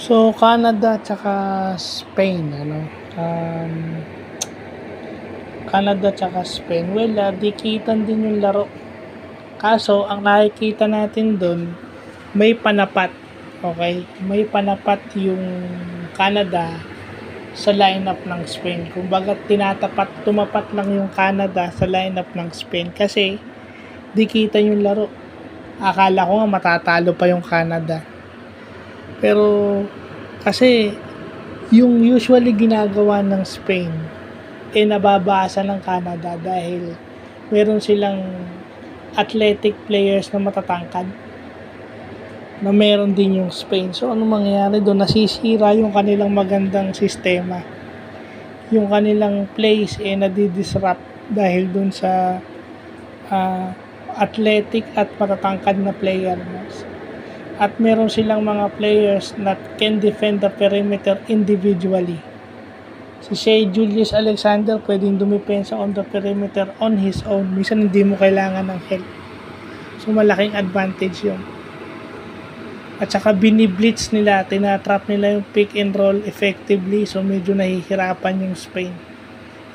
So, Canada tsaka Spain, ano? Um, Canada tsaka Spain. Well, dikitan din yung laro. Kaso, ang nakikita natin doon, may panapat. Okay? May panapat yung Canada sa lineup ng Spain. Kumbaga, tumapat lang yung Canada sa lineup ng Spain. Kasi, dikitan yung laro. Akala ko nga matatalo pa yung Canada. Pero, kasi, yung usually ginagawa ng Spain, nababasa ng Canada dahil meron silang athletic players na matatangkad na meron din yung Spain. So, ano mangyayari doon? Nasisira yung kanilang magandang sistema. Yung kanilang plays nadidisrupt dahil doon sa athletic at matatangkad na player. At meron silang mga players that can defend the perimeter individually. Si Shai Gilgeous-Alexander pwedeng dumipensa on the perimeter on his own. Minsan hindi mo kailangan ng help. So malaking advantage yun. At saka biniblitz nila, tinatrap nila yung pick and roll effectively. So medyo nahihirapan yung Spain.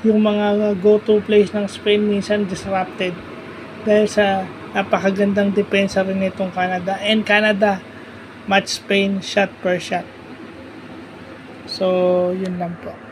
Yung mga go-to plays ng Spain minsan disrupted. Dahil sa napakagandang depensa rin itong Canada. And Canada match Spain shot per shot. So yun lang po.